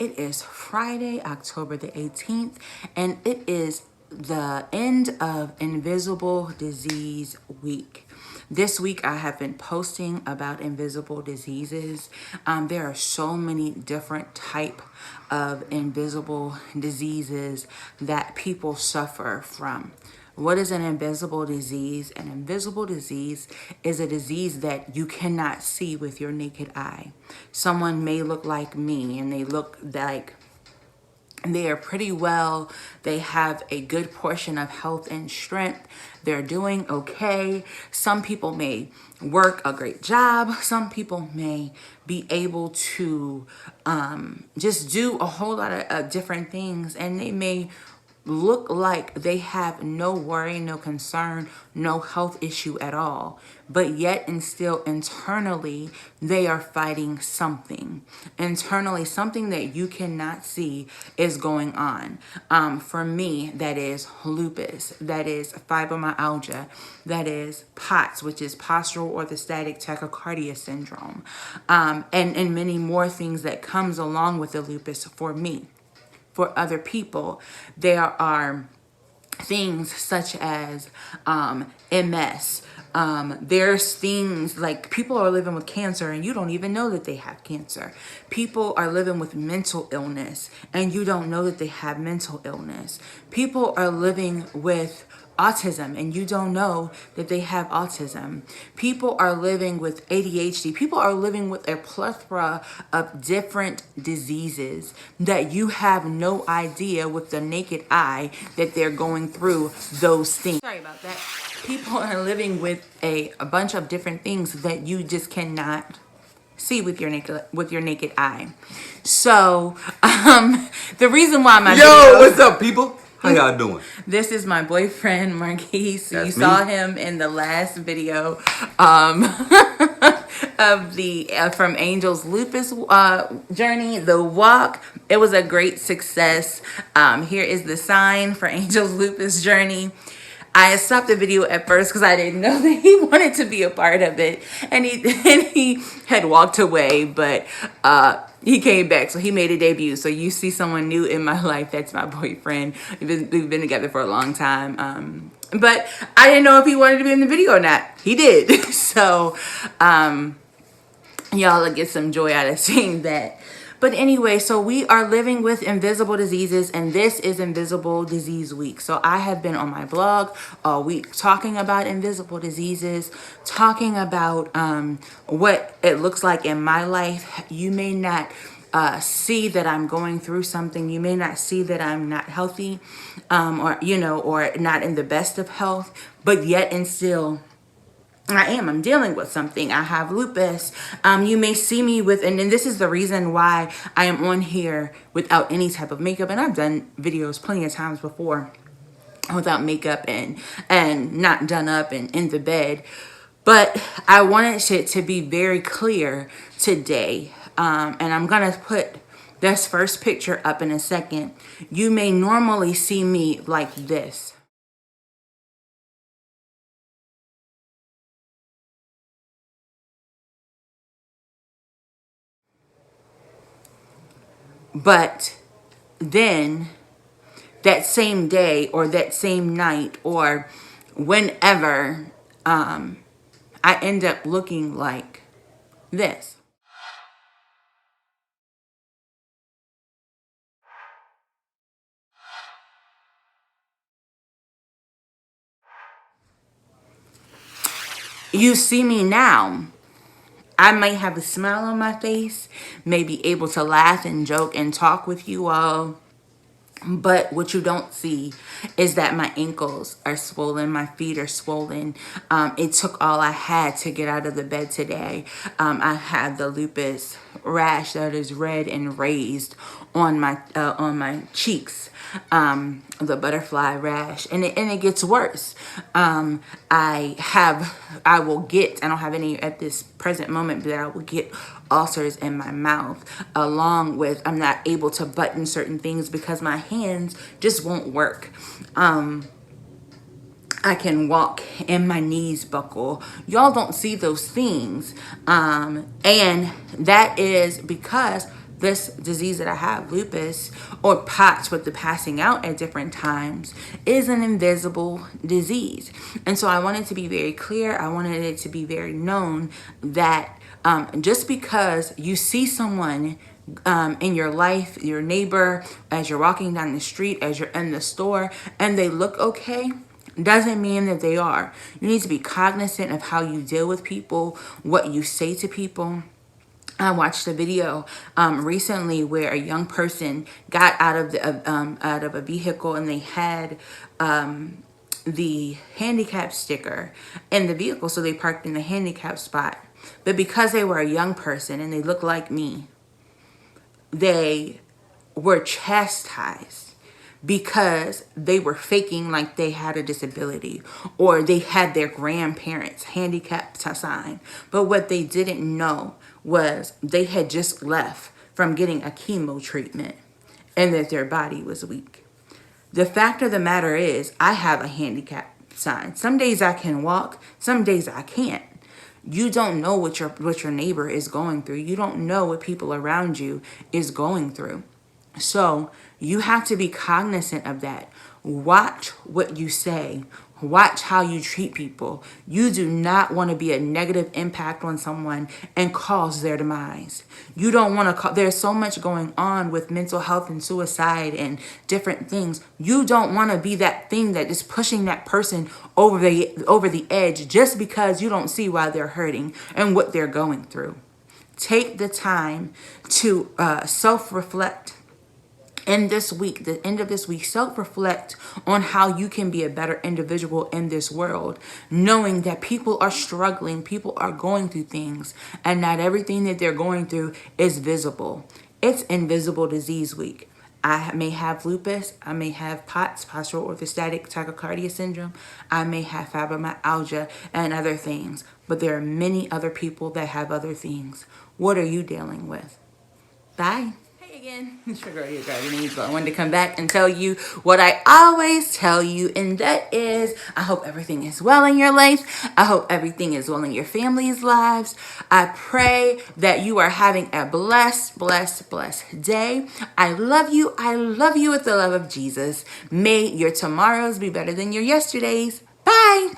It is Friday, October the 18th, and it is the end of Invisible Disease Week. This week I have been posting about invisible diseases. There are so many different type of invisible diseases that people suffer from. What is an invisible disease? An invisible disease is a disease that you cannot see with your naked eye. Someone may look like me and they look like they are pretty well. They have a good portion of health and strength. They're doing okay. Some people may work a great job. Some people may be able to just do a whole lot of different things, and they may look like they have no worry, no concern, no health issue at all, but yet and still internally they are fighting something. Internally, something that you cannot see is going on. For me, that is lupus, that is fibromyalgia, that is POTS, which is postural orthostatic tachycardia syndrome, and many more things that comes along with the lupus for me. For other people, there are things such as MS. There's things like people are living with cancer and you don't even know that they have cancer. People are living with mental illness and you don't know that they have mental illness. People are living with autism and you don't know that they have autism. People are living with ADHD. People are living with a plethora of different diseases that you have no idea with the naked eye that they're going through those things. Sorry about that. People are living with a bunch of different things that you just cannot see with your naked eye. So the reason why what's up, people? How y'all doing? This is my boyfriend, Marquise. You That's saw me. him in the last video of the from Angel's Lupus journey, the walk. It was a great success. Here is the sign for Angel's Lupus journey. I stopped the video at first because I didn't know that he wanted to be a part of it, and he had walked away, but he came back, so he made a debut. So you see someone new in my life. That's my boyfriend. We've been together for a long time, but I didn't know if he wanted to be in the video or not. He did. So y'all will get some joy out of seeing that. But anyway, so we are living with invisible diseases, and this is Invisible Disease Week. So I have been on my blog all week talking about invisible diseases, talking about what it looks like in my life. You may not see that I'm going through something. You may not see that I'm not healthy, or not in the best of health, but yet and still I'm dealing with something. I have lupus. You may see me with, and this is the reason why I am on here without any type of makeup. And I've done videos plenty of times before without makeup and not done up and in the bed. But I wanted it to be very clear today. And I'm going to put this first picture up in a second. You may normally see me like this. But then that same day or that same night or whenever, I end up looking like this. You see me now. I might have a smile on my face, may be able to laugh and joke and talk with you all. But what you don't see is that my ankles are swollen, my feet are swollen. It took all I had to get out of the bed today. I have the lupus rash that is red and raised on my cheeks, the butterfly rash, and it gets worse. I don't have any at this present moment, but I will get ulcers in my mouth, along with I'm not able to button certain things because my hands just won't work. I can walk and my knees buckle. Y'all don't see those things. And that is because this disease that I have, lupus, or POTS with the passing out at different times, is an invisible disease. And so I wanted to be very clear. I wanted it to be very known that just because you see someone in your life, your neighbor, as you're walking down the street, as you're in the store, and they look okay, doesn't mean that they are. You need to be cognizant of how you deal with people, what you say to people. I watched a video recently where a young person got out of a vehicle, and they had the handicap sticker in the vehicle, so they parked in the handicap spot. But because they were a young person and they looked like me, they were chastised because they were faking like they had a disability, or they had their grandparents handicapped sign. But what they didn't know was they had just left from getting a chemo treatment and that their body was weak. The fact of the matter is, I have a handicap sign. Some days I can walk, some days I can't. You don't know what your neighbor is going through. You don't know what people around you is going through. So you have to be cognizant of that. Watch what you say. Watch how you treat people. You do not want to be a negative impact on someone and cause their demise. You don't want to there's so much going on with mental health and suicide and different things. You don't want to be that thing that is pushing that person over the edge just because you don't see why they're hurting and what they're going through. Take the time to self-reflect. In this week, the end of this week, self-reflect on how you can be a better individual in this world, knowing that people are struggling, people are going through things, and not everything that they're going through is visible. It's Invisible Disease Week. I may have lupus, I may have POTS, postural orthostatic tachycardia syndrome, I may have fibromyalgia and other things, but there are many other people that have other things. What are you dealing with? Bye. Again, it's your girl, your driving needs, but I wanted to come back and tell you what I always tell you, and that is, I hope everything is well in your life. I hope everything is well in your family's lives. I pray that you are having a blessed, blessed, blessed day. I love you. I love you with the love of Jesus. May your tomorrows be better than your yesterdays. Bye.